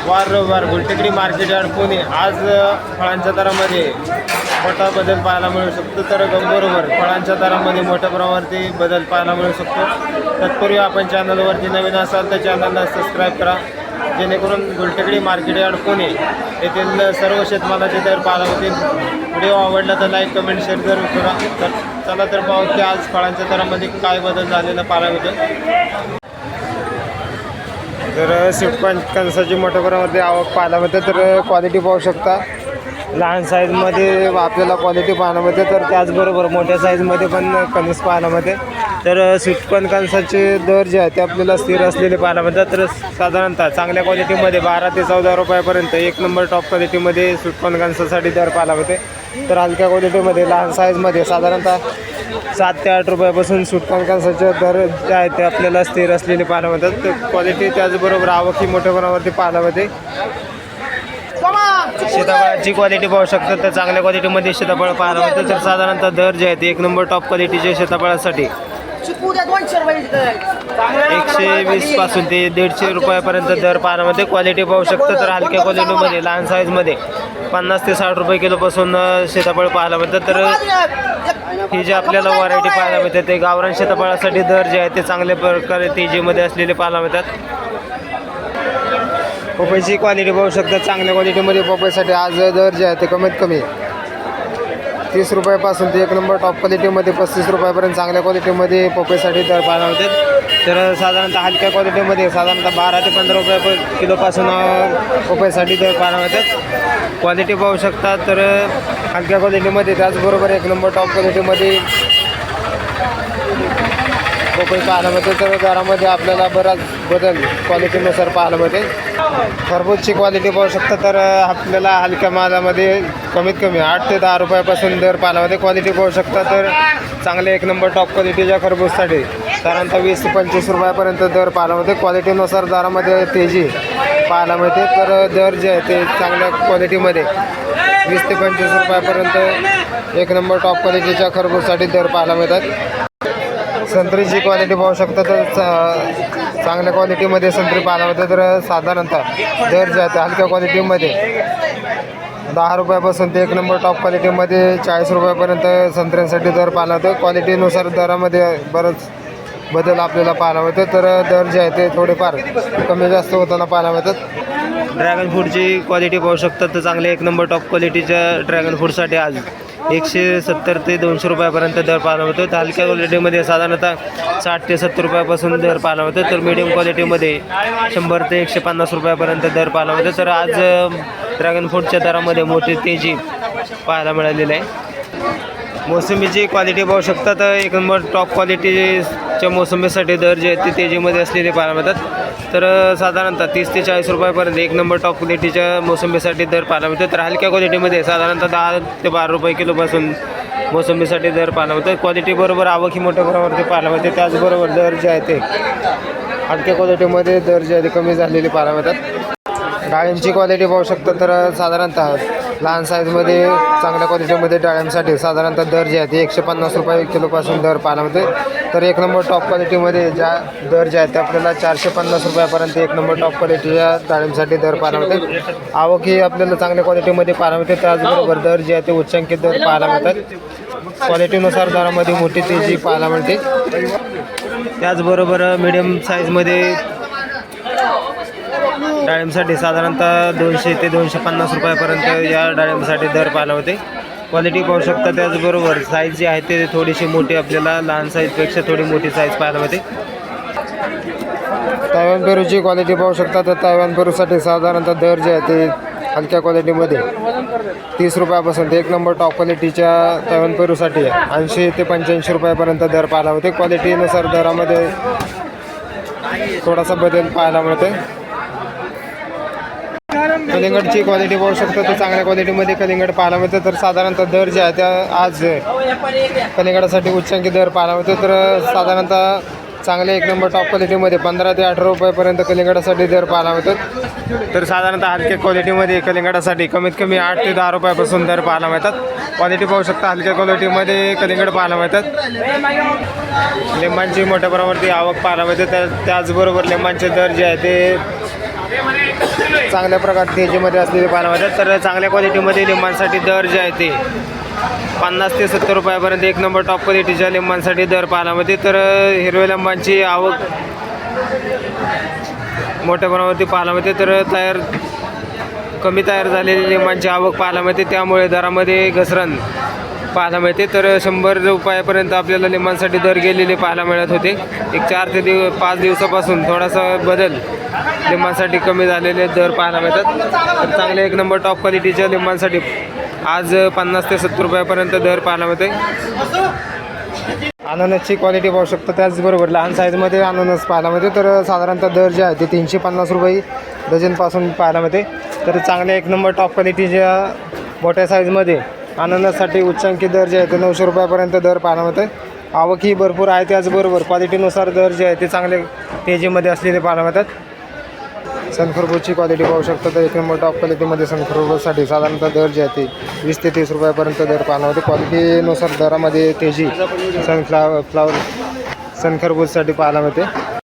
वार रविवार Gultekdi market yard Pune. आज फळांच्या दरामध्ये मोठा बदल पाहायला मिळू शकतो. तर बरोबर फळांच्या दरामध्ये मोठ्या प्रमाणावरती बदल पाहायला मिळू शकतो. तत्पूर्वी आपण चॅनलवरती नवीन असाल तर चॅनलला सबस्क्राईब करा, जेणेकरून गुलटेकडी मार्केट यार्ड पुणे येथील सर्व शेतमालाचे दर पाहायला होतील. व्हिडिओ आवडला तर लाईक कमेंट शेअर जरूर करा. तर चला तर पाहू की आज फळांच्या दरामध्ये काय बदल झालेला पाहायला मिळतो. तर स्वीट कणसाची मोठ्या प्रमाणामध्ये आवक पाहायला मिळते. तर क्वालिटी पाहू शकता, लहान साईजमध्ये आपल्याला क्वालिटी पाहायला मिळते. तर त्याचबरोबर मोठ्या साईजमध्ये पण कणीस पाहायला मिळते. तर स्वीट कणसाचे दर जे आहे ते आपल्याला स्थिर असलेले पाहायला मिळतात. तर साधारणतः चांगल्या क्वालिटीमध्ये 12 ते 14 रुपयापर्यंत एक नंबर टॉप क्वालिटीमध्ये स्वीट कणसासाठी दर पाहायला मिळते. तर हलक्या क्वालिटीमध्ये लहान साईजमध्ये साधारणतः 7 ते 8 रुपयापासून स्वीट कणसाचे दर जे आहेत ते आपल्याला स्थिर असलेले पाहायला मिळतात. तर क्वालिटी त्याचबरोबर आवक ही मोठ्या प्रमाणावरती पाहायला मिळते. सीताफळाची क्वालिटी पाहू शकता, तर चांगल्या क्वालिटीमध्ये सीताफळ पाहायला मिळतं. तर साधारणतः दर जे आहेत एक नंबर टॉप क्वालिटीचे सीताफळासाठी 120 पासून ते 150 रुपयापर्यंत दर पाहायला मिळते. क्वालिटी पाहू शकता, तर हलक्या क्वालिटीमध्ये लहान साईजमध्ये 50 ते 60 रुपये किलोपासून सीताफळ पाहायला मिळतं. तर ही जी आपल्याला व्हरायटी पाहायला मिळते ते गावरान सीताफळासाठी दर जे आहे ते चांगल्या प्रकारे तेजीमध्ये असलेले पाहायला मिळतात. पपईची क्वालिटी पाहू शकता, चांगल्या क्वालिटीमध्ये पपईसाठी आज दर जे आहे ते कमीत कमी 30 रुपयापासून ते एक नंबर टॉप क्वालिटीमध्ये 35 रुपयापर्यंत चांगल्या क्वालिटीमध्ये पपईसाठी दर पाहायला मिळतात. तर साधारणतः हलक्या क्वालिटीमध्ये साधारणतः 12 ते 15 रुपये किलोपासून पपईसाठी दर पाहायला मिळतात. क्वालिटी पाहू शकता, तर हलक्या क्वालिटीमध्ये त्याचबरोबर एक नंबर टॉप क्वालिटीमध्ये पपई पाहायला मिळते. तर दरामध्ये आपल्याला बराच बदल क्वालिटीनुसार पाहायला मिळते. खरबूजची क्वालिटी पाहू शकता, तर आपल्याला हलक्या मालामध्ये कमीत कमी 8 ते 10 रुपयापासून दर पाहायला मिळते. क्वालिटी पाहू शकता, तर चांगले एक नंबर टॉप क्वालिटीच्या खरबूजसाठी साधारणतः 20 ते 25 रुपयापर्यंत दर पाहायला मिळते. क्वालिटीनुसार दरामध्ये तेजी पाहायला मिळते. तर दर जे आहे ते चांगल्या क्वालिटीमध्ये 20 ते 25 रुपयापर्यंत एक नंबर टॉप क्वालिटीच्या खरबूजसाठी दर पाहायला मिळतात. संत्रीची क्वालिटी पाहू शकता, तर चांगल्या क्वालिटीमध्ये संत्री पाहायला मिळते. तर साधारणतः दर जे आहे ते हलक्या क्वालिटीमध्ये 10 रुपयापासून ते एक नंबर टॉप क्वालिटीमध्ये 40 रुपयापर्यंत संत्र्यांसाठी दर पाहायला मिळतो. क्वालिटीनुसार दरामध्ये बरंच बदल आपल्याला पाहायला मिळतो. तर दर जे आहे ते थोडेफार कमी जास्त होताना पाहायला मिळतात. ड्रॅगन फ्रूटची क्वालिटी पाहू शकता, तर चांगले एक नंबर टॉप क्वालिटीच्या ड्रॅगन फ्रूटसाठी आज 170 ते 200 रुपयापर्यंत दर पाहायला मिळतो. तर हलक्या क्वालिटीमध्ये साधारणतः 60 ते 70 रुपयापासून दर पाहायला मिळतो. तर मीडियम क्वालिटीमध्ये 100 ते 150 रुपयापर्यंत दर पाहायला मिळतो. तर आज ड्रॅगन फ्रूटच्या दरामध्ये मोठी तेजी पाहायला मिळालेली आहे. मोसंबीची क्वालिटी पाहू शकता, तर एक नंबर टॉप क्वालिटीच्या मोसंबीसाठी दर जे आहेत ते तेजीमध्ये असलेले पाहायला मिळतात. तर साधारणतः 30 ते 40 रुपयापर्यंत एक नंबर टॉप क्वालिटीच्या मोसंबीसाठी दर पाहायला मिळतो. तर हलक्या क्वालिटीमध्ये साधारणतः 10 ते 12 रुपये किलोपासून मोसंबीसाठी दर पाहायला मिळतो. क्वालिटी बरोबर आवक ही मोठ्या प्रमाणावरती पाहायला मिळते. त्याचबरोबर दर जे आहे ते हलक्या क्वालिटीमध्ये दर जे आहे ते कमी झालेले पाहायला मिळतात. डाळिंबची क्वालिटी पाहू शकता, तर साधारणतः लहान साईजमध्ये चांगल्या क्वालिटीमध्ये डाळिंबसाठी साधारणतः दर जे आहे ते 150 रुपये किलोपासून दर पाहायला मिळते. तर एक नंबर टॉप क्वालिटीमध्ये ज्या दर जे आहेत ते आपल्याला 450 रुपयापर्यंत एक नंबर टॉप क्वालिटीच्या डाळिंबसाठी दर पाहायला मिळते. आवक ही आपल्याला चांगल्या क्वालिटीमध्ये पाहायला मिळते. त्याचबरोबर दर जे आहे ते उच्चांकित दर पाहायला मिळतात. क्वालिटीनुसार दरामध्ये मोठी तेजी पाहायला मिळते. त्याचबरोबर मीडियम साईजमध्ये डाळिंबसाठी साधारणतः 200 ते 250 रुपयापर्यंत या डाळिंबसाठी दर पाहायला होते. क्वालिटी पाहू शकता, त्याचबरोबर साईज जी आहे ते थोडीशी मोठी आपल्याला लहान साईजपेक्षा थोडी मोठी साईज पाहायला मिळते. तैवान पेरूची क्वालिटी पाहू शकता, तर तैवान पेरूसाठी साधारणतः दर जे आहे ते हलक्या क्वालिटीमध्ये 30 रुपयापासून ते एक नंबर टॉप क्वालिटीच्या तैवान पेरूसाठी 80 ते 85 रुपयापर्यंत दर पाहायला होते. क्वालिटीनुसार दरामध्ये थोडासा बदल पाहायला मिळते. कलिंगडची क्वालिटी पाहू शकतो, तर चांगल्या क्वालिटीमध्ये कलिंगड पाहायला मिळतं. तर साधारणतः दर जे आहे त्या आज कलिंगडासाठी उच्चांकी दर पाहायला मिळतो. तर साधारणतः चांगले एक नंबर टॉप क्वालिटीमध्ये 15 ते 18 रुपयापर्यंत कलिंगडासाठी दर पाहायला मिळतात. तर साधारणतः हलक्या क्वालिटीमध्ये कलिंगडासाठी कमीत कमी 8 ते 10 रुपयापासून दर पाहायला मिळतात. क्वालिटी पाहू शकता, हलक्या क्वालिटीमध्ये कलिंगड पाहायला मिळतात. लिंबांची मोठ्या प्रमाणावरती आवक पाहायला मिळते. त्याचबरोबर लिंबांचे दर जे आहे ते चांगल्या प्रकारे तेजीमध्ये असलेले पाहायला मिळतात. तर चांगल्या क्वालिटीमध्ये लिंबांसाठी दर जे आहे ते 50 ते 70 रुपयापर्यंत एक नंबर टॉप क्वालिटीच्या लिंबांसाठी दर पाहायला मिळते. तर हिरव्या लिंबांची आवक मोठ्या प्रमाणावरती पाहायला मिळते. तर कमी तयार झालेली लिंबांची आवक पाहायला मिळते, त्यामुळे दरामध्ये घसरण पाहायला मिळते. तर 100 रुपयापर्यंत आपल्याला लिंबांसाठी दर गेलेले पाहायला मिळत होते. एक 4 ते 5 दिवसापासून थोडासा बदल लिंबांसाठी कमी झालेले दर पाहायला मिळतात. तर चांगले एक नंबर टॉप क्वालिटीच्या लिंबांसाठी आज 50 ते 70 रुपयापर्यंत दर पाहायला मिळते. अननसची क्वालिटी पाहू शकतो. त्याचबरोबर लहान साईजमध्ये अननस पाहायला मिळते. तर साधारणतः दर जे आहे ते 350 रुपये डझनपासून पाहायला मिळते. तर चांगले एक नंबर टॉप क्वालिटीच्या मोठ्या साईजमध्ये अननससाठी उच्चांकी दर जे आहे ते 900 रुपयापर्यंत दर पाहायला मिळते. आवकही भरपूर आहे, त्याचबरोबर क्वालिटीनुसार दर जे आहे ते चांगले तेजीमध्ये असलेले पाहायला मिळतात. सनखरबूजची क्वालिटी पाहू शकतो. तर एक नंबर टॉप क्वालिटीमध्ये सनखरबूजसाठी साधारणतः दर जे आहे ते 20 ते 30 रुपयापर्यंत दर पाहायला मिळते. क्वालिटीनुसार दरामध्ये तेजी सनखरबूजसाठी पाहायला मिळते.